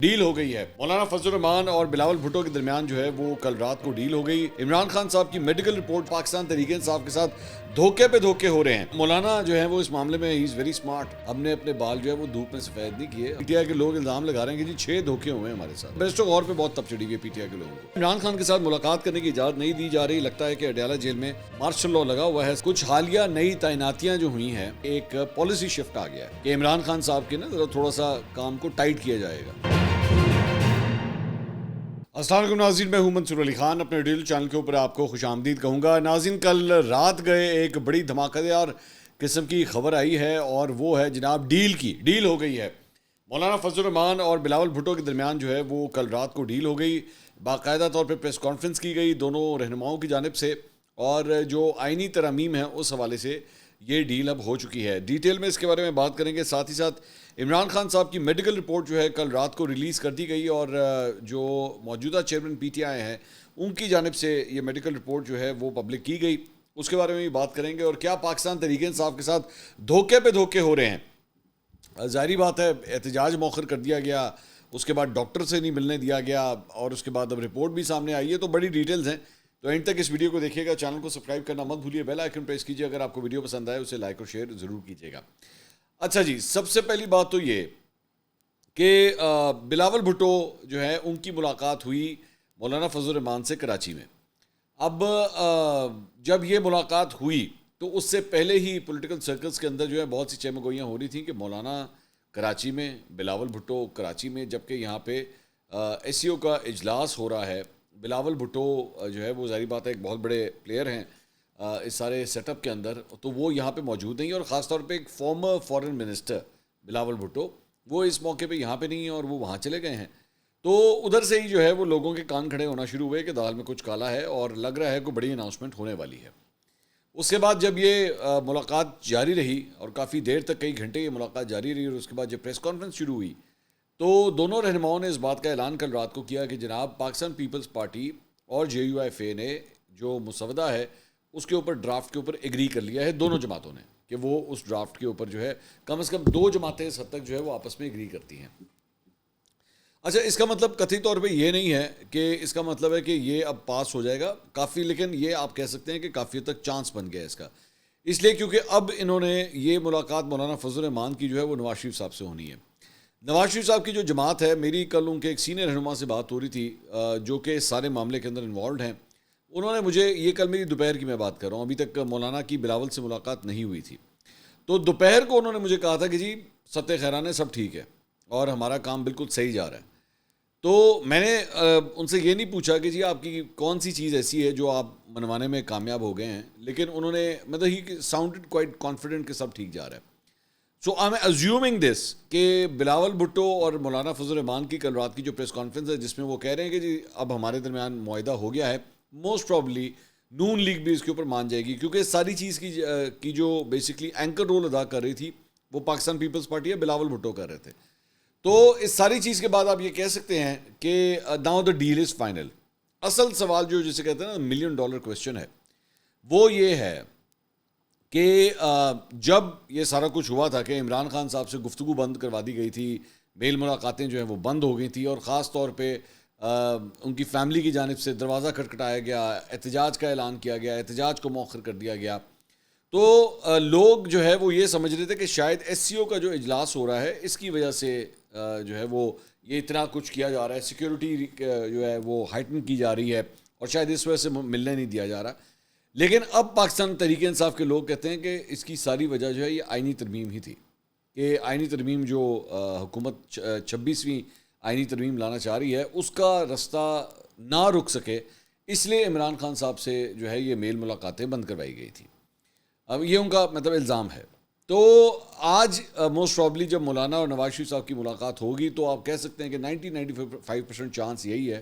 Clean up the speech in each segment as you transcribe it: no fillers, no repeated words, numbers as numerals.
Deal ہو گئی ہے۔ مولانا فضل الرحمان اور بلاول بھٹو کے درمیان جو ہے وہ کل رات کو ڈیل ہو گئی۔ عمران خان صاحب کی میڈیکل رپورٹ پاکستان تحریک انصاف کے ساتھ دھوکے پہ دھوکے ہو رہے ہیں۔ مولانا جو ہے وہ اس معاملے میں ہی از ویری اسمارٹ، ہم نے اپنے بال جو ہے وہ دھوپ میں سفید نہیں کیے۔ پی ٹی آئی کے لوگ الزام لگا رہے ہیں کہ جی 6 دھوکے ہوئے ہیں ہمارے ساتھ۔ بیسٹ غور پہ بہت تپ چڑھی ہوئی ہے پی ٹی آئی کے لوگوں کو۔ عمران خان کے ساتھ ملاقات کرنے کی اجازت نہیں دی جا رہی، لگتا ہے کہ اڈیالہ جیل میں مارشل لاء لگا ہوا ہے۔ کچھ حالیہ نئی تعیناتیاں جو ہوئی ہیں، ایک پالیسی شفٹ آ گیا ہے کہ عمران خان صاحب کے نا تھوڑا سا کام کو ٹائٹ کیا جائے گا۔ السلام علیکم ناظرین، میں ہوں منصور علی خان، اپنے ڈیل چینل کے اوپر آپ کو خوش آمدید کہوں گا۔ ناظرین، کل رات گئے ایک بڑی دھماکہ دار قسم کی خبر آئی ہے اور وہ ہے جناب ڈیل ہو گئی ہے۔ مولانا فضل الرحمان اور بلاول بھٹو کے درمیان جو ہے وہ کل رات کو ڈیل ہو گئی، باقاعدہ طور پہ پریس کانفرنس کی گئی دونوں رہنماؤں کی جانب سے، اور جو آئینی ترامیم ہیں اس حوالے سے یہ ڈیل اب ہو چکی ہے۔ ڈیٹیل میں اس کے بارے میں بات کریں گے، ساتھ ہی ساتھ عمران خان صاحب کی میڈیکل رپورٹ جو ہے کل رات کو ریلیز کر دی گئی، اور جو موجودہ چیئرمین پی ٹی آئی ہیں ان کی جانب سے یہ میڈیکل رپورٹ جو ہے وہ پبلک کی گئی، اس کے بارے میں بھی بات کریں گے۔ اور کیا پاکستان تحریک انصاف کے ساتھ دھوکے پہ دھوکے ہو رہے ہیں؟ ظاہری بات ہے، احتجاج مؤخر کر دیا گیا، اس کے بعد ڈاکٹر سے نہیں ملنے دیا گیا، اور اس کے بعد اب رپورٹ بھی سامنے آئی ہے، تو بڑی ڈیٹیلز ہیں، تو اینڈ تک اس ویڈیو کو دیکھیے گا۔ چینل کو سبسکرائب کرنا مت بھولیے، بیل آئیکن پریس کیجیے، اگر آپ کو ویڈیو پسند آئے اسے لائک اور شیئر ضرور کیجیے گا۔ اچھا جی، سب سے پہلی بات تو یہ کہ بلاول بھٹو جو ہے ان کی ملاقات ہوئی مولانا فضل الرحمان سے کراچی میں۔ اب جب یہ ملاقات ہوئی تو اس سے پہلے ہی پولیٹیکل سرکلز کے اندر جو ہے بہت سی چہمہ گوئیاں ہو رہی تھیں کہ مولانا کراچی میں، بلاول بھٹو کراچی میں، جبکہ یہاں پہ ایس سی او کا اجلاس ہو رہا ہے۔ بلاول بھٹو جو ہے وہ ظاہری بات ہے ایک بہت بڑے پلیئر ہیں اس سارے سیٹ اپ کے اندر، تو وہ یہاں پہ موجود نہیں، اور خاص طور پہ ایک former foreign minister Bilawal Bhutto وہ اس موقع پہ یہاں پہ نہیں ہیں اور وہ وہاں چلے گئے ہیں۔ تو ادھر سے ہی جو ہے وہ لوگوں کے کان کھڑے ہونا شروع ہوئے کہ دال میں کچھ کالا ہے اور لگ رہا ہے کوئی بڑی اناؤنسمنٹ ہونے والی ہے۔ اس کے بعد جب یہ ملاقات جاری رہی اور کافی دیر تک، کئی گھنٹے یہ ملاقات جاری رہی، اور اس کے بعد جب پریس کانفرنس شروع ہوئی تو دونوں رہنماؤں نے اس بات کا اعلان کل رات کو کیا کہ جناب پاکستان پیپلز پارٹی اور جے یو ایف اے نے جو مسودہ ہے اس کے اوپر ڈرافٹ کے اوپر ایگری کر لیا ہے دونوں جماعتوں نے، کہ وہ اس ڈرافٹ کے اوپر جو ہے کم از کم 2 جماعتیں اس حد تک جو ہے وہ آپس میں ایگری کرتی ہیں۔ اچھا، اس کا مطلب قطعی طور پہ یہ نہیں ہے کہ اس کا مطلب ہے کہ یہ اب پاس ہو جائے گا کافی، لیکن یہ آپ کہہ سکتے ہیں کہ کافی حد تک چانس بن گیا ہے اس کا، اس لیے کیونکہ اب انہوں نے یہ ملاقات مولانا فضل الرحمان کی جو ہے وہ نواز شریف صاحب سے ہونی ہے۔ نواز شریف صاحب کی جو جماعت ہے، میری کل ان کے ایک سینئر رہنما سے بات ہو رہی تھی جو کہ اس سارے معاملے کے اندر انوالوڈ ہیں، انہوں نے مجھے، یہ کل میری دوپہر کی میں بات کر رہا ہوں، ابھی تک مولانا کی بلاول سے ملاقات نہیں ہوئی تھی، تو دوپہر کو انہوں نے مجھے کہا تھا کہ جی ستہ خیرانے سب ٹھیک ہے اور ہمارا کام بالکل صحیح جا رہا ہے۔ تو میں نے ان سے یہ نہیں پوچھا کہ جی آپ کی کون سی چیز ایسی ہے جو آپ منوانے میں کامیاب ہو گئے ہیں، لیکن انہوں نے مطلب ہی ساؤنڈڈ کوائٹ کانفیڈنٹ کہ سب ٹھیک جا رہا ہے۔ سو آئی ایم ایزیومنگ دس کہ بلاول بھٹو اور مولانا فضل الرحمان کی کل رات کی جو پریس کانفرنس ہے جس میں وہ کہہ رہے ہیں کہ جی اب ہمارے درمیان معاہدہ ہو گیا ہے، موسٹ پرابلی نون لیگ بھی اس کے اوپر مان جائے گی، کیونکہ ساری چیز کی جو بیسکلی اینکر رول ادا کر رہی تھی وہ پاکستان پیپلز پارٹی ہے، بلاول بھٹو کر رہے تھے۔ تو اس ساری چیز کے بعد آپ یہ کہہ سکتے ہیں کہ now the deal is final. اصل سوال جو جسے کہتے ہیں نا $1 ملین کویسچن ہے، وہ یہ ہے کہ جب یہ سارا کچھ ہوا تھا کہ عمران خان صاحب سے گفتگو بند کروا دی گئی تھی، میل ملاقاتیں جو ہیں وہ بند ہو گئی تھی، اور خاص طور پہ ان کی فیملی کی جانب سے دروازہ کھٹکھٹایا گیا، احتجاج کا اعلان کیا گیا، احتجاج کو مؤخر کر دیا گیا، تو لوگ جو ہے وہ یہ سمجھ رہے تھے کہ شاید ایس سی او کا جو اجلاس ہو رہا ہے اس کی وجہ سے جو ہے وہ یہ اتنا کچھ کیا جا رہا ہے، سیکیورٹی جو ہے وہ ہائٹن کی جا رہی ہے، اور شاید اس وجہ سے ملنے نہیں دیا جا رہا۔ لیکن اب پاکستان تحریک انصاف کے لوگ کہتے ہیں کہ اس کی ساری وجہ جو ہے یہ آئینی ترمیم ہی تھی، کہ آئینی ترمیم جو حکومت 26ویں آئینی ترمیم لانا چاہ رہی ہے اس کا رستہ نہ رک سکے، اس لیے عمران خان صاحب سے جو ہے یہ میل ملاقاتیں بند کروائی گئی تھی۔ اب یہ ان کا مطلب الزام ہے۔ تو آج موسٹ پرابلی جب مولانا اور نواز شریف صاحب کی ملاقات ہوگی تو آپ کہہ سکتے ہیں کہ 95% چانس یہی ہے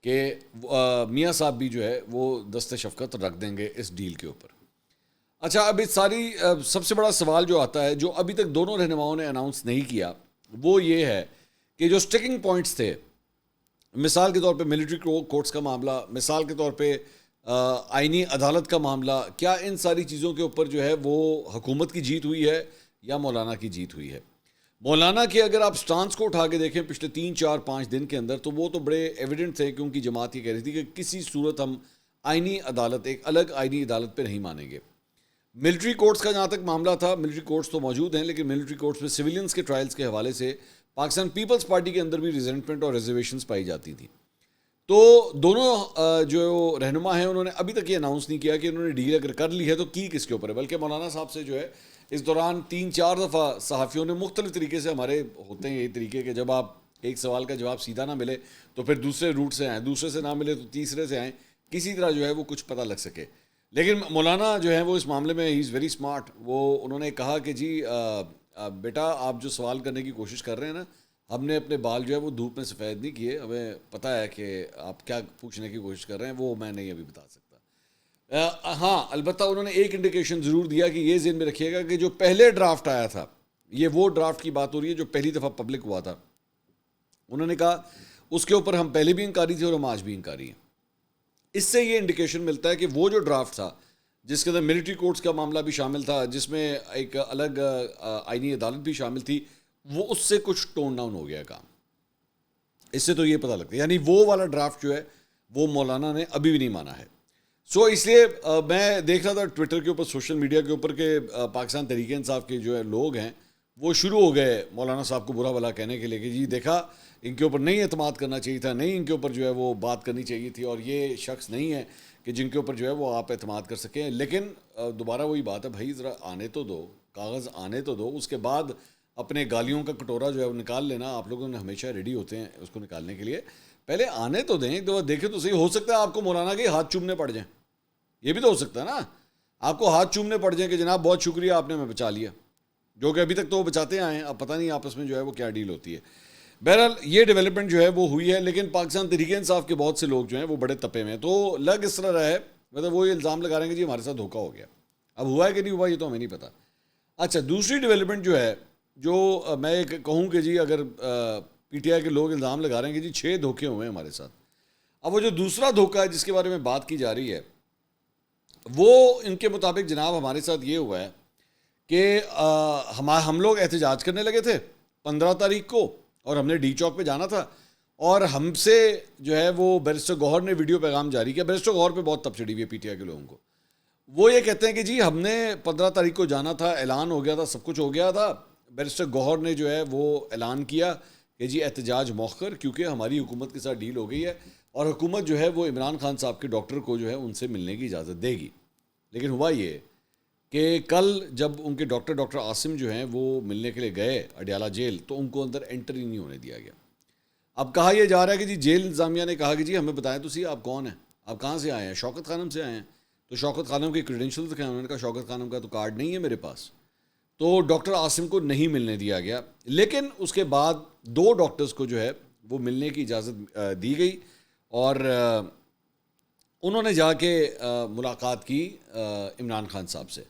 کہ میاں صاحب بھی جو ہے وہ دست شفقت رکھ دیں گے اس ڈیل کے اوپر۔ اچھا، اب اس ساری سب سے بڑا سوال جو آتا ہے، جو ابھی تک دونوں رہنماؤں نے اناؤنس نہیں کیا، وہ یہ ہے کہ جو سٹیکنگ پوائنٹس تھے، مثال کے طور پہ ملٹری کورٹس کا معاملہ، مثال کے طور پہ آئینی عدالت کا معاملہ، کیا ان ساری چیزوں کے اوپر جو ہے وہ حکومت کی جیت ہوئی ہے یا مولانا کی جیت ہوئی ہے؟ مولانا کے اگر آپ سٹانس کو اٹھا کے دیکھیں پچھلے 3 4 5 دن کے اندر، تو وہ تو بڑے ایویڈنٹ تھے کہ ان کی جماعت یہ کہہ رہی تھی کہ کسی صورت ہم آئینی عدالت، ایک الگ آئینی عدالت پہ نہیں مانیں گے. ملٹری کورٹس کا جہاں تک معاملہ تھا، ملٹری کورٹس تو موجود ہیں، لیکن ملٹری کورٹس میں سویلینز کے ٹرائلز کے حوالے سے پاکستان پیپلز پارٹی کے اندر بھی ریزنٹمنٹ اور ریزرویشنز پائی جاتی تھیں. تو دونوں جو رہنما ہیں انہوں نے ابھی تک یہ اناؤنس نہیں کیا کہ انہوں نے ڈیل اگر کر لی ہے تو کی کس کے اوپر ہے، بلکہ مولانا صاحب سے جو ہے اس دوران 3 4 دفعہ صحافیوں نے مختلف طریقے سے، ہمارے ہوتے ہیں یہ طریقے کہ جب آپ ایک سوال کا جواب سیدھا نہ ملے تو پھر دوسرے روٹ سے آئیں، دوسرے سے نہ ملے تو تیسرے سے آئیں، کسی طرح جو ہے وہ کچھ پتہ لگ سکے. لیکن مولانا جو ہے وہ اس معاملے میں ہی از ویری اسمارٹ. انہوں نے کہا کہ جی بیٹا آپ جو سوال کرنے کی کوشش کر رہے ہیں نا، ہم نے اپنے بال جو ہے وہ دھوپ میں سفید نہیں کیے، ہمیں پتہ ہے کہ آپ کیا پوچھنے کی کوشش کر رہے ہیں، وہ میں نہیں ابھی بتا سکتا. ہاں البتہ انہوں نے ایک انڈیکیشن ضرور دیا کہ یہ ذہن میں رکھیے گا کہ جو پہلے ڈرافٹ آیا تھا، یہ وہ ڈرافٹ کی بات ہو رہی ہے جو پہلی دفعہ پبلک ہوا تھا. انہوں نے کہا اس کے اوپر ہم پہلے بھی انکاری تھے اور ہم آج بھی انکاری ہیں. اس سے یہ انڈیکیشن ملتا ہے کہ وہ جو ڈرافٹ تھا جس کے اندر ملٹری کورٹس کا معاملہ بھی شامل تھا، جس میں ایک الگ آئینی عدالت بھی شامل تھی، وہ اس سے کچھ ٹون ڈاؤن ہو گیا کام. اس سے تو یہ پتہ لگتا ہے یعنی وہ والا ڈرافٹ جو ہے وہ مولانا نے ابھی بھی نہیں مانا ہے. سو اس لیے میں دیکھ رہا تھا ٹویٹر کے اوپر، سوشل میڈیا کے اوپر، کہ پاکستان تحریک انصاف کے جو ہے لوگ ہیں وہ شروع ہو گئے مولانا صاحب کو برا بھلا کہنے کے لیے کہ جی دیکھا ان کے اوپر نہیں اعتماد کرنا چاہیے تھا، نہیں ان کے اوپر جو ہے وہ بات کرنی چاہیے تھی، اور یہ شخص نہیں ہے کہ جن کے اوپر جو ہے وہ آپ اعتماد کر سکیں. لیکن دوبارہ وہی بات ہے، بھائی ذرا آنے تو دو، کاغذ آنے تو دو، اس کے بعد اپنے گالیوں کا کٹورا جو ہے وہ نکال لینا. آپ لوگوں نے ہمیشہ ریڈی ہوتے ہیں اس کو نکالنے کے لیے، پہلے آنے تو دیں، ایک دفعہ دیکھیں تو صحیح. ہو سکتا ہے آپ کو مولانا کے ہاتھ چومنے پڑ جائیں، یہ بھی تو ہو سکتا ہے نا، آپ کو ہاتھ چومنے پڑ جائیں کہ جناب بہت شکریہ آپ نے ہمیں بچا لیا، جو کہ ابھی تک تو وہ بچاتے آئے ہیں. اب پتہ نہیں آپس میں جو ہے وہ کیا ڈیل ہوتی ہے. بہرحال یہ ڈیولپمنٹ جو ہے وہ ہوئی ہے، لیکن پاکستان تحریک انصاف کے بہت سے لوگ جو ہیں وہ بڑے تپے میں ہیں. تو لگ اس طرح رہا ہے، مطلب وہ یہ الزام لگا رہے ہیں کہ جی ہمارے ساتھ دھوکہ ہو گیا. اب ہوا ہے کہ نہیں ہوا یہ تو ہمیں نہیں پتہ. اچھا دوسری ڈیولپمنٹ جو ہے، جو میں کہوں کہ جی اگر پی ٹی آئی کے لوگ الزام لگا رہے ہیں کہ جی 6 دھوکے ہوئے ہیں ہمارے ساتھ. اب وہ جو دوسرا دھوکہ ہے جس کے بارے میں بات کی جا رہی ہے، وہ ان کے مطابق جناب ہمارے ساتھ یہ ہوا ہے کہ ہم لوگ احتجاج کرنے لگے تھے 15 تاریخ کو، اور ہم نے ڈی چوک پہ جانا تھا، اور ہم سے جو ہے وہ بیرسٹر گوہر نے ویڈیو پیغام جاری کیا. بیرسٹر گوہر پہ بہت تپ چڑھی ہوئی ہے پی ٹی آئی کے لوگوں کو. وہ یہ کہتے ہیں کہ جی ہم نے 15 تاریخ کو جانا تھا، اعلان ہو گیا تھا، سب کچھ ہو گیا تھا. بیرسٹر گوہر نے جو ہے وہ اعلان کیا کہ جی احتجاج مؤخر، کیونکہ ہماری حکومت کے ساتھ ڈیل ہو گئی ہے اور حکومت جو ہے وہ عمران خان صاحب کے ڈاکٹر کو جو ہے ان سے ملنے کی اجازت دے گی. لیکن ہوا یہ کہ کل جب ان کے ڈاکٹر عاصم جو ہیں وہ ملنے کے لیے گئے اڈیالہ جیل، تو ان کو اندر انٹر ہی نہیں ہونے دیا گیا. اب کہا یہ جا رہا ہے کہ جی جیل انتظامیہ نے کہا کہ جی ہمیں بتائیں تو صحیح آپ کون ہیں، آپ کہاں سے آئے ہیں. شوکت خانم سے آئے ہیں. تو شوکت خانم کے کریڈینشیل دکھائے، انہوں نے کہا شوکت خانم کا تو کارڈ نہیں ہے میرے پاس. تو ڈاکٹر عاصم کو نہیں ملنے دیا گیا. لیکن اس کے بعد 2 ڈاکٹرز کو جو ہے وہ ملنے کی اجازت دی گئی، اور انہوں نے جا کے ملاقات کی عمران خان صاحب سے.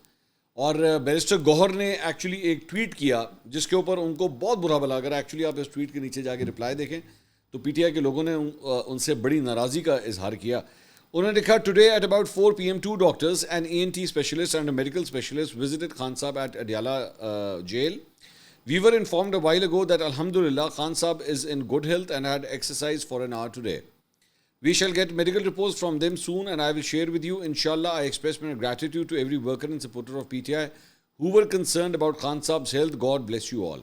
اور بیرسٹر گوہر نے ایکچولی ایک ٹویٹ کیا جس کے اوپر ان کو بہت برا بلا. اگر ایکچولی آپ اس ٹویٹ کے نیچے جا کے رپلائی دیکھیں تو پی ٹی آئی کے لوگوں نے ان سے بڑی ناراضی کا اظہار کیا. انہوں نے لکھا today at about 4 PM 2 doctors and ENT specialist and medical specialist visited Khan sahab at Adiala jail. We were informed a while ago that Alhamdulillah Khan Sahab is in good health and had exercised for an hour today. We shall get medical reports from them soon and I will share with you. Inshallah, I express my gratitude to every worker and supporter of PTI who were concerned about Khan Sahab's health. God bless you all.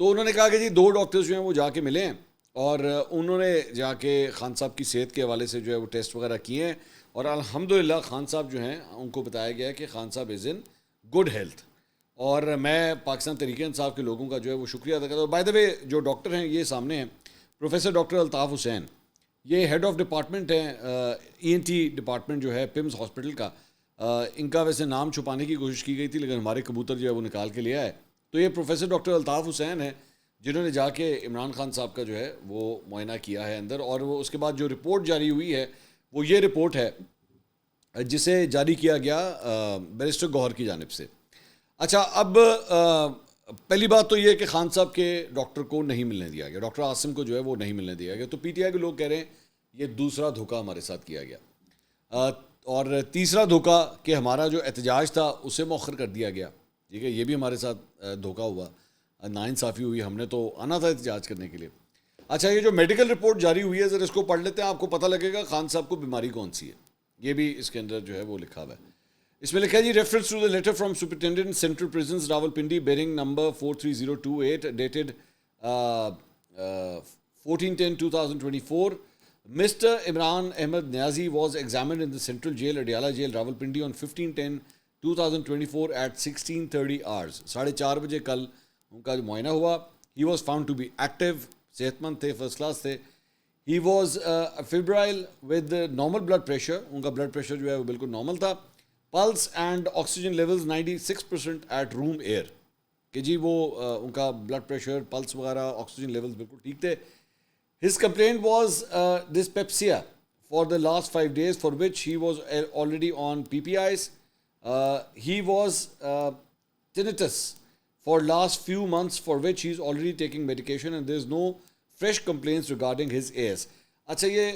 تو انہوں نے کہا کہ جی 2 doctors جو ہیں وہ جا کے ملے ہیں، اور انہوں نے جا کے خان صاحب کی صحت کے حوالے سے جو ہے وہ ٹیسٹ وغیرہ کیے ہیں، اور الحمدللہ خان صاحب جو ہیں ان کو بتایا گیا ہے کہ خان صاحب از ان گڈ ہیلتھ. اور میں پاکستان تحریک انصاف کے لوگوں کا جو ہے وہ شکریہ ادا کرتا ہوں. بائی دا وے جو ڈاکٹر ہیں یہ سامنے ہیں، پروفیسر ڈاکٹر الطاف حسین، یہ ہیڈ آف ڈپارٹمنٹ ہیں ENT ڈپارٹمنٹ جو ہے پمز ہاسپٹل کا. ان کا ویسے نام چھپانے کی کوشش کی گئی تھی لیکن ہمارے کبوتر جو ہے وہ نکال کے لیا ہے. تو یہ پروفیسر ڈاکٹر الطاف حسین ہیں جنہوں نے جا کے عمران خان صاحب کا جو ہے وہ معائنہ کیا ہے اندر، اور وہ اس کے بعد جو رپورٹ جاری ہوئی ہے وہ یہ رپورٹ ہے جسے جاری کیا گیا بیرسٹر گوہر کی جانب سے. اچھا اب پہلی بات تو یہ کہ خان صاحب کے ڈاکٹر کو نہیں ملنے دیا گیا، ڈاکٹر عاصم کو جو ہے وہ نہیں ملنے دیا گیا. تو پی ٹی آئی کے لوگ کہہ رہے ہیں یہ دوسرا دھوکہ ہمارے ساتھ کیا گیا. اور تیسرا دھوکہ کہ ہمارا جو احتجاج تھا اسے مؤخر کر دیا گیا، ٹھیک ہے، یہ بھی ہمارے ساتھ دھوکہ ہوا. ناانصافی ہوئی. ہم نے تو آنا تھا احتجاج کرنے کے لیے. اچھا یہ جو میڈیکل رپورٹ جاری ہوئی ہے ذرا اس کو پڑھ لیتے ہیں, آپ کو پتہ لگے گا خان صاحب کو بیماری کون سی ہے. یہ بھی اس کے اندر جو ہے وہ لکھا ہوا ہے. اس میں لکھا ہے جی reference to the letter from superintendent central prisons Rawalpindi bearing number 43028 dated 14/10/2024. Mr. Imran Ahmed Niazi was examined in the Central Jail, Adiala Jail, Rawalpindi on 15/10/2024 at 16:30 hours. 4:30 بجے کل ان کا جو معائنہ ہوا. He was found to be active, صحت مند تھے, first class تھے. He was febrile with normal blood pressure. ان کا بلڈ پریشر جو ہے وہ بالکل نارمل تھا. Pulse and oxygen levels 96% at room air. کہ جی وہ ان کا بلڈ پریشر, پلس وغیرہ, آکسیجن لیولز بالکل ٹھیک تھے. His complaint was dyspepsia for the last 5 days, for which he was already on PPIs. He was tinnitus for last few months, for which he is already taking medication, and there is no fresh complaints regarding his AS. اچھا یہ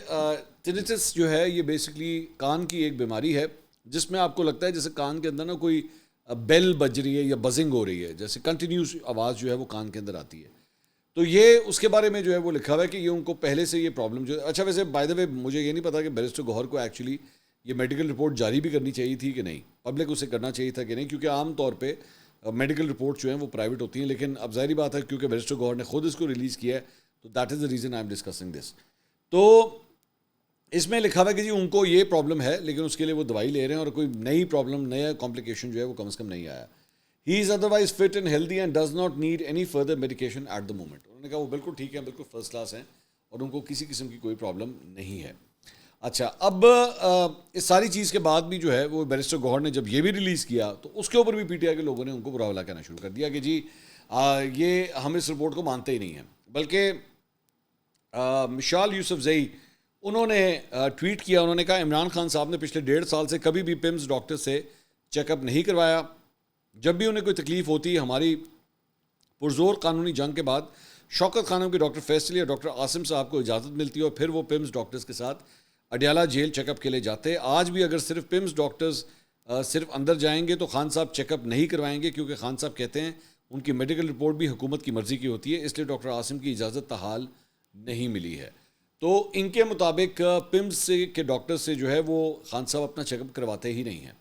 tinnitus جو ہے یہ basically کان کی ایک بیماری ہے جس میں آپ کو لگتا ہے جیسے کان کے اندر نا کوئی بیل بج رہی ہے یا بزنگ ہو رہی ہے, جیسے کنٹینیوس آواز جو ہے وہ کان کے اندر آتی ہے. تو یہ اس کے بارے میں جو ہے وہ لکھا ہوا ہے کہ یہ ان کو پہلے سے یہ پرابلم جو ہے. اچھا ویسے بائی دا وے مجھے یہ نہیں پتا کہ بیرسٹر گوہر کو ایکچولی یہ میڈیکل رپورٹ جاری بھی کرنی چاہیے تھی کہ نہیں, پبلک اسے کرنا چاہیے تھا کہ نہیں, کیونکہ عام طور پہ میڈیکل رپورٹ جو ہیں وہ پرائیویٹ ہوتی ہیں. لیکن اب ظاہری بات ہے کیونکہ بیرسٹر گوہر نے خود اس کو ریلیز کیا ہے تو that is the reason I am discussing this. تو اس میں لکھا ہوا ہے کہ جی ان کو یہ پرابلم ہے لیکن اس کے لیے وہ دوائی لے رہے ہیں اور کوئی نئی پرابلم, نیا کمپلیکیشن جو ہے وہ کم از کم نہیں آیا. He is otherwise fit and healthy and does not need any further medication at the moment. انہوں نے کہا وہ بالکل ٹھیک ہیں, بالکل فرسٹ کلاس ہیں اور ان کو کسی قسم کی کوئی پرابلم نہیں ہے. اچھا اب اس ساری چیز کے بعد بھی جو ہے وہ بیرسٹر گوہر نے جب یہ بھی ریلیز کیا تو اس کے اوپر بھی پی ٹی آئی کے لوگوں نے ان کو برا بھلا کہنا شروع کر دیا کہ جی یہ ہم اس رپورٹ کو مانتے ہی نہیں ہیں. بلکہ مشال یوسف زئی انہوں نے ٹویٹ کیا, انہوں نے کہا عمران خان صاحب نے پچھلے 1.5 سال سے کبھی بھی پمز ڈاکٹر سے چیک اپ نہیں کروایا. جب بھی انہیں کوئی تکلیف ہوتی ہے ہماری پرزور قانونی جنگ کے بعد شوکت خانم کے ڈاکٹر فیصل یا ڈاکٹر عاصم صاحب کو اجازت ملتی ہے اور پھر وہ پمز ڈاکٹرز کے ساتھ اڈیالہ جیل چیک اپ کے لیے جاتے ہیں. آج بھی اگر صرف پمز ڈاکٹرز صرف اندر جائیں گے تو خان صاحب چیک اپ نہیں کروائیں گے, کیونکہ خان صاحب کہتے ہیں ان کی میڈیکل رپورٹ بھی حکومت کی مرضی کی ہوتی ہے, اس لیے ڈاکٹر عاصم کی اجازت تاحال نہیں ملی ہے. تو ان کے مطابق پمز سے کے ڈاکٹر سے جو ہے وہ خان صاحب اپنا چیک اپ کرواتے ہی نہیں ہیں.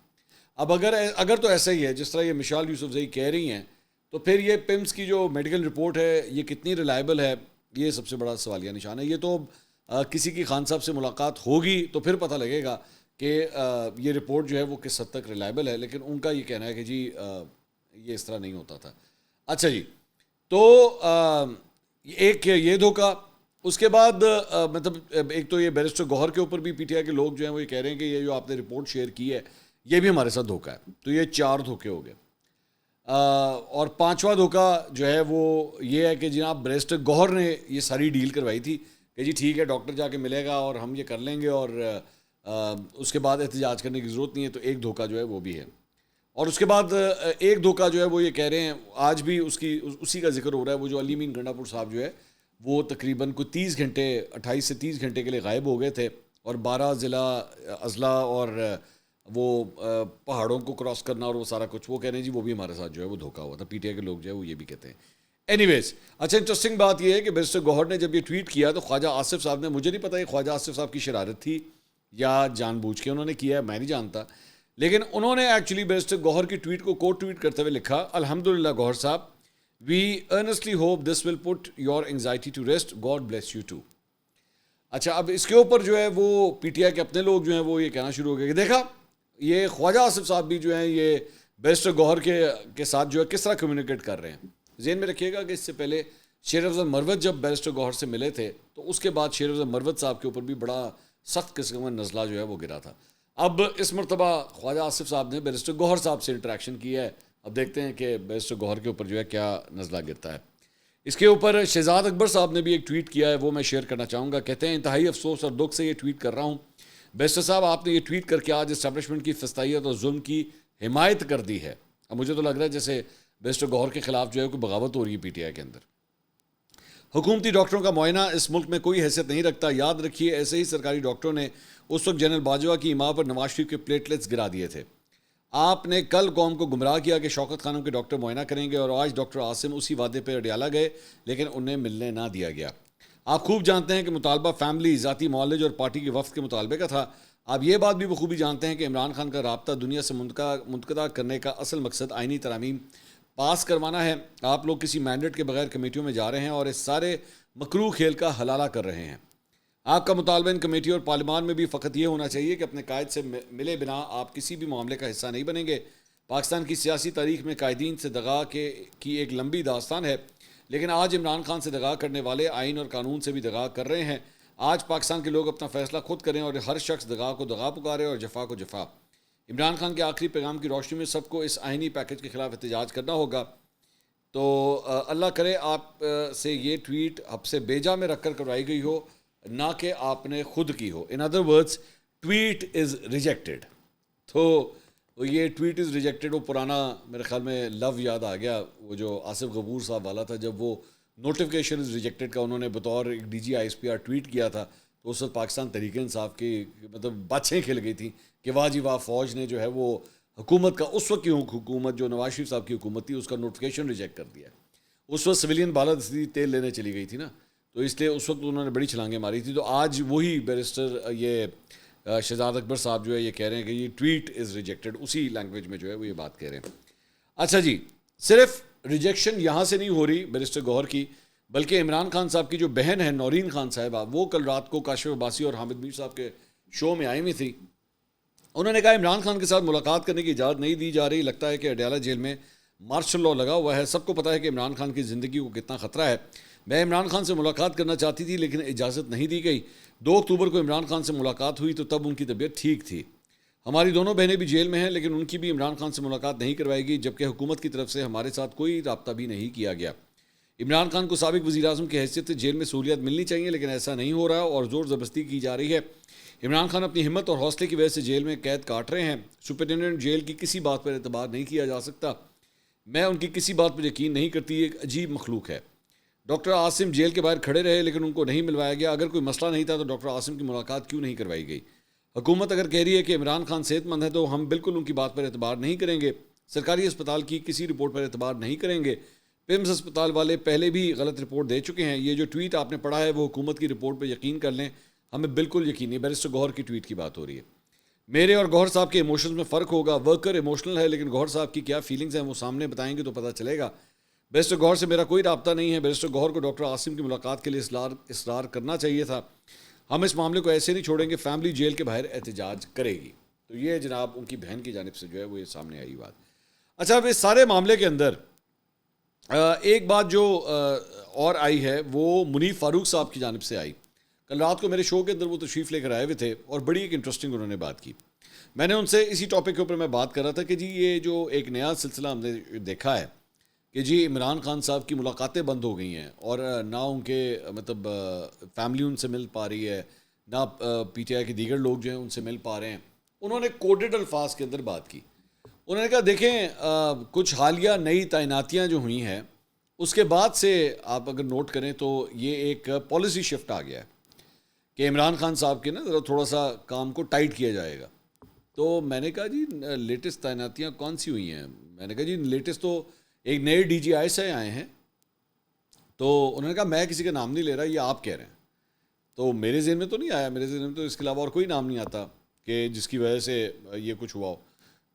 اب اگر تو ایسا ہی ہے جس طرح یہ مشال یوسف زئی کہہ رہی ہیں تو پھر یہ پمز کی جو میڈیکل رپورٹ ہے یہ کتنی ریلائبل ہے, یہ سب سے بڑا سوالیہ نشان ہے. یہ تو کسی کی خان صاحب سے ملاقات ہوگی تو پھر پتہ لگے گا کہ یہ رپورٹ جو ہے وہ کس حد تک ریلائبل ہے, لیکن ان کا یہ کہنا ہے کہ جی یہ اس طرح نہیں ہوتا تھا. اچھا جی, تو ایک یہ دھوکہ, اس کے بعد مطلب ایک تو یہ بیرسٹر گوہر کے اوپر بھی پی ٹی آئی کے لوگ جو ہیں وہ یہ کہہ رہے ہیں کہ یہ جو آپ نے رپورٹ شیئر کی ہے یہ بھی ہمارے ساتھ دھوکہ ہے. تو یہ 4 دھوکے ہو گئے. اور 5واں دھوکہ جو ہے وہ یہ ہے کہ جناب بیرسٹر گوہر نے یہ ساری ڈیل کروائی تھی کہ جی ٹھیک ہے ڈاکٹر جا کے ملے گا اور ہم یہ کر لیں گے اور اس کے بعد احتجاج کرنے کی ضرورت نہیں ہے. تو ایک دھوکہ جو ہے وہ بھی ہے. اور اس کے بعد ایک دھوکہ جو ہے وہ یہ کہہ رہے ہیں آج بھی اسی کا ذکر ہو رہا ہے, وہ جو علی مین گنڈا پور صاحب جو ہے وہ تقریباً کوئی 30 گھنٹے 28 سے 30 گھنٹے کے لیے غائب ہو گئے تھے اور 12 ضلع اضلاع اور وہ پہاڑوں کو کراس کرنا اور وہ سارا کچھ, وہ کہہ رہے ہیں جی وہ بھی ہمارے ساتھ جو ہے وہ دھوکہ ہوا تھا. پی ٹی آئی کے لوگ جو ہے وہ یہ بھی کہتے ہیں. اینی ویز اچھا انٹرسٹنگ بات یہ ہے کہ بیرسٹر گوہر نے جب یہ ٹویٹ کیا تو خواجہ آصف صاحب نے, مجھے نہیں پتا یہ خواجہ آصف صاحب کی شرارت تھی یا جان بوجھ کے انہوں نے کیا ہے میں نہیں جانتا, لیکن انہوں نے ایکچولی بیرسٹر گوہر کی ٹویٹ کو کوٹ ٹویٹ کرتے ہوئے لکھا الحمدللہ Gohar sahab, we earnestly hope this will put your anxiety to rest, God bless you too. اچھا اب اس کے اوپر جو ہے وہ پی ٹی آئی کے اپنے لوگ جو ہیں وہ یہ کہنا شروع ہو گئے کہ دیکھا یہ خواجہ آصف صاحب بھی جو ہیں یہ بیرسٹر گوہر کے ساتھ جو ہے کس طرح کمیونیکیٹ کر رہے ہیں. ذہن میں رکھیے گا کہ اس سے پہلے شیر افضل مروت جب بیرسٹر گوہر سے ملے تھے تو اس کے بعد شیر افضل مروت صاحب کے اوپر بھی بڑا سخت قسم کا نزلہ جو ہے وہ گرا تھا. اب اس مرتبہ خواجہ آصف صاحب نے بیرسٹر گوہر صاحب سے انٹریکشن کی ہے, اب دیکھتے ہیں کہ بیرسٹر گوہر کے اوپر جو ہے کیا نزلہ گرتا ہے. اس کے اوپر شہزاد اکبر صاحب نے بھی ایک ٹویٹ کیا ہے, وہ میں شیئر کرنا چاہوں گا. کہتے ہیں انتہائی افسوس اور دکھ سے یہ ٹویٹ کر رہا ہوں, بیرسٹر صاحب آپ نے یہ ٹویٹ کر کے آج اسٹیبلشمنٹ کی فسطائیت اور ظلم کی حمایت کر دی ہے. اب مجھے تو لگ رہا ہے جیسے بیرسٹر گوہر کے خلاف جو ہے کوئی بغاوت ہو رہی ہے پی ٹی آئی کے اندر. حکومتی ڈاکٹروں کا معائنہ اس ملک میں کوئی حیثیت نہیں رکھتا. یاد رکھیے ایسے ہی سرکاری ڈاکٹروں نے اس وقت جنرل باجوہ کی اماں پر نواز شریف کے پلیٹلیٹس گرا دیے تھے. آپ نے کل قوم کو گمراہ کیا کہ شوکت خانم کے ڈاکٹر معائنہ کریں گے، اور آج ڈاکٹر عاصم اسی وعدے پہ اڈیالہ گئے لیکن انہیں ملنے نہ دیا گیا۔ آپ خوب جانتے ہیں کہ مطالبہ فیملی، ذاتی معالج اور پارٹی کے وفد کے مطالبے کا تھا۔ آپ یہ بات بھی بخوبی جانتے ہیں کہ عمران خان کا رابطہ دنیا سے منقطع کرنے کا اصل مقصد آئینی ترامیم پاس کروانا ہے۔ آپ لوگ کسی مینڈیٹ کے بغیر کمیٹیوں میں جا رہے ہیں اور اس سارے مکروہ کھیل کا حلالہ کر رہے ہیں۔ آپ کا مطالبہ ان کمیٹی اور پارلیمان میں بھی فقط یہ ہونا چاہیے کہ اپنے قائد سے ملے بنا آپ کسی بھی معاملے کا حصہ نہیں بنیں گے۔ پاکستان کی سیاسی تاریخ میں قائدین سے دغا کی ایک لمبی داستان ہے، لیکن آج عمران خان سے دغا کرنے والے آئین اور قانون سے بھی دغا کر رہے ہیں۔ آج پاکستان کے لوگ اپنا فیصلہ خود کریں اور ہر شخص دغا کو دغا پکارے اور جفا کو جفا۔ عمران خان کے آخری پیغام کی روشنی میں سب کو اس آئینی پیکج کے خلاف احتجاج کرنا ہوگا۔ تو اللہ کرے آپ سے یہ ٹویٹ اب سے بیجا میں رکھ کر کروائی گئی ہو، نہ کہ آپ نے خود کی ہو۔ In other words, tweet is rejected. تو یہ ٹویٹ از ریجیکٹڈ، وہ پرانا میرے خیال میں لو یاد آ گیا، وہ جو آصف غبور صاحب والا تھا، جب وہ نوٹیفیکیشن از ریجیکٹڈ کا انہوں نے بطور ایک D G I S P R tweet کیا تھا، تو اس وقت پاکستان تحریک انصاف کی مطلب باتیں کھل گئی تھیں کہ واہ جی واہ، فوج نے جو ہے وہ حکومت کا، اس وقت کی حکومت جو نواز شریف صاحب کی حکومت تھی، اس کا نوٹیفیکیشن ریجیکٹ کر دیا۔ اس وقت سویلین بالادستی تیل لینے چلی گئی تھی نا، تو اس لیے اس وقت انہوں نے بڑی چھلانگیں ماری تھی۔ تو آج وہی بیرسٹر یہ شہزاد اکبر صاحب جو ہے یہ کہہ رہے ہیں کہ یہ ٹویٹ از ریجیکٹڈ، اسی لینگویج میں جو ہے وہ یہ بات کہہ رہے ہیں۔ اچھا جی، صرف ریجیکشن یہاں سے نہیں ہو رہی بیرسٹر گوہر کی، بلکہ عمران خان صاحب کی جو بہن ہے نورین خان صاحبہ، وہ کل رات کو کاشف عباسی اور حامد میر صاحب کے شو میں آئی ہوئی تھی۔ انہوں نے کہا عمران خان کے ساتھ ملاقات کرنے کی اجازت نہیں دی جا رہی، لگتا ہے کہ اڈیالہ جیل میں مارشل لاء لگا ہوا ہے، سب کو پتہ ہے کہ عمران خان کی زندگی کو کتنا خطرہ ہے۔ میں عمران خان سے ملاقات کرنا چاہتی تھی لیکن اجازت نہیں دی گئی۔ 2 اکتوبر کو عمران خان سے ملاقات ہوئی تو تب ان کی طبیعت ٹھیک تھی۔ ہماری دونوں بہنیں بھی جیل میں ہیں لیکن ان کی بھی عمران خان سے ملاقات نہیں کروائی گئی، جبکہ حکومت کی طرف سے ہمارے ساتھ کوئی رابطہ بھی نہیں کیا گیا۔ عمران خان کو سابق وزیر اعظم کی حیثیت سے جیل میں سہولیات ملنی چاہیے لیکن ایسا نہیں ہو رہا اور زور زبردستی کی جا رہی ہے۔ عمران خان اپنی ہمت اور حوصلے کی وجہ سے جیل میں قید کاٹ رہے ہیں۔ سپرنٹینڈنٹ جیل کی کسی بات پر اعتبار نہیں کیا جا سکتا، میں ان کی کسی بات پر یقین نہیں کرتی، ایک عجیب مخلوق ہے۔ ڈاکٹر عاصم جیل کے باہر کھڑے رہے لیکن ان کو نہیں ملوایا گیا۔ اگر کوئی مسئلہ نہیں تھا تو ڈاکٹر عاصم کی ملاقات کیوں نہیں کروائی گئی؟ حکومت اگر کہہ رہی ہے کہ عمران خان صحت مند ہے تو ہم بالکل ان کی بات پر اعتبار نہیں کریں گے، سرکاری اسپتال کی کسی رپورٹ پر اعتبار نہیں کریں گے۔ پیمز اسپتال والے پہلے بھی غلط رپورٹ دے چکے ہیں۔ یہ جو ٹویٹ آپ نے پڑھا ہے وہ حکومت کی رپورٹ پہ یقین کر لیں، ہمیں بالکل یقین نہیں۔ بیرسٹر گوہر کی ٹویٹ کی بات ہو رہی ہے۔ میرے اور گوہر صاحب کے ایموشنز میں فرق ہوگا، ورکر ایموشنل ہے لیکن گوہر صاحب کی کیا فیلنگز ہیں وہ سامنے بتائیں گے تو پتہ چلے گا۔ بیرسٹر گوہر سے میرا کوئی رابطہ نہیں ہے۔ بیرسٹر گوہر کو ڈاکٹر عاصم کی ملاقات کے لیے اصرار کرنا چاہیے تھا۔ ہم اس معاملے کو ایسے نہیں چھوڑیں گے، فیملی جیل کے باہر احتجاج کرے گی۔ تو یہ جناب ان کی بہن کی جانب سے جو ہے وہ یہ سامنے آئی بات۔ اچھا، اب اس سارے معاملے کے اندر ایک بات جو اور آئی ہے وہ منیف فاروق صاحب کی جانب سے آئی۔ کل رات کو میرے شو کے اندر وہ تشریف لے کر آئے ہوئے تھے اور بڑی ایک انٹرسٹنگ انہوں نے بات کی۔ میں نے ان سے اسی ٹاپک کے اوپر میں بات کر رہا تھا کہ جی یہ جو ایک نیا سلسلہ ہم نے دیکھا ہے کہ جی عمران خان صاحب کی ملاقاتیں بند ہو گئی ہیں اور نہ ان کے مطلب فیملی ان سے مل پا رہی ہے، نہ پی ٹی آئی کے دیگر لوگ جو ہیں ان سے مل پا رہے ہیں۔ انہوں نے کوڈڈ الفاظ کے اندر بات کی۔ انہوں نے کہا دیکھیں کچھ حالیہ نئی تعیناتیاں جو ہوئی ہیں اس کے بعد سے آپ اگر نوٹ کریں تو یہ ایک پالیسی شفٹ آ گیا ہے کہ عمران خان صاحب کے نا ذرا تھوڑا سا کام کو ٹائٹ کیا جائے گا۔ تو میں نے کہا جی لیٹسٹ تعیناتیاں کون سی ہوئی ہیں؟ میں نے کہا جی لیٹسٹ تو ایک نئے ڈی جی آئی سے آئے ہیں۔ تو انہوں نے کہا میں کسی کا نام نہیں لے رہا، یہ آپ کہہ رہے ہیں۔ تو میرے ذہن میں تو نہیں آیا، میرے ذہن میں تو اس کے علاوہ اور کوئی نام نہیں آتا کہ جس کی وجہ سے یہ کچھ ہوا ہو۔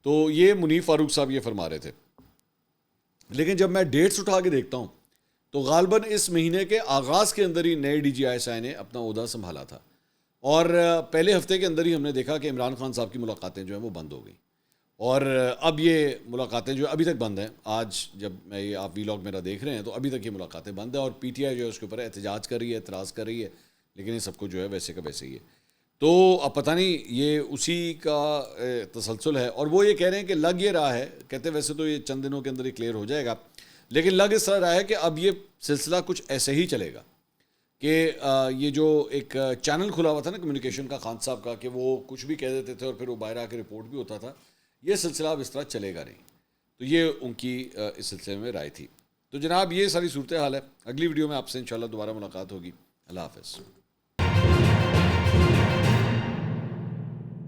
تو یہ منیف فاروق صاحب یہ فرما رہے تھے، لیکن جب میں ڈیٹس اٹھا کے دیکھتا ہوں تو غالباً اس مہینے کے آغاز کے اندر ہی نئے D G I S I نے اپنا عہدہ سنبھالا تھا اور پہلے ہفتے کے اندر ہی ہم نے دیکھا کہ عمران خان صاحب کی ملاقاتیں جو ہیں وہ بند ہو گئیں اور اب یہ ملاقاتیں جو ابھی تک بند ہیں۔ آج جب میں یہ آپ وی لاگ میرا دیکھ رہے ہیں تو ابھی تک یہ ملاقاتیں بند ہیں اور پی ٹی آئی جو ہے اس کے اوپر احتجاج کر رہی ہے، اعتراض کر رہی ہے، لیکن یہ سب کو جو ہے ویسے کا ویسے ہی ہے۔ تو اب پتہ نہیں یہ اسی کا تسلسل ہے اور وہ یہ کہہ رہے ہیں کہ لگ یہ رہا ہے، کہتے ویسے تو یہ چند دنوں کے اندر ہی کلیئر ہو جائے گا، لیکن لگ اس طرح رہا ہے کہ اب یہ سلسلہ کچھ ایسے ہی چلے گا کہ یہ جو ایک چینل کھلا ہوا تھا نا کمیونیکیشن کا خان صاحب کا کہ وہ کچھ بھی کہہ دیتے تھے اور پھر وہ باہر آ کے رپورٹ بھی ہوتا تھا، یہ سلسلہ اب اس طرح چلے گا نہیں۔ تو یہ ان کی اس سلسلے میں رائے تھی۔ تو جناب یہ ساری صورتحال ہے۔ اگلی ویڈیو میں آپ سے انشاءاللہ دوبارہ ملاقات ہوگی۔ اللہ حافظ۔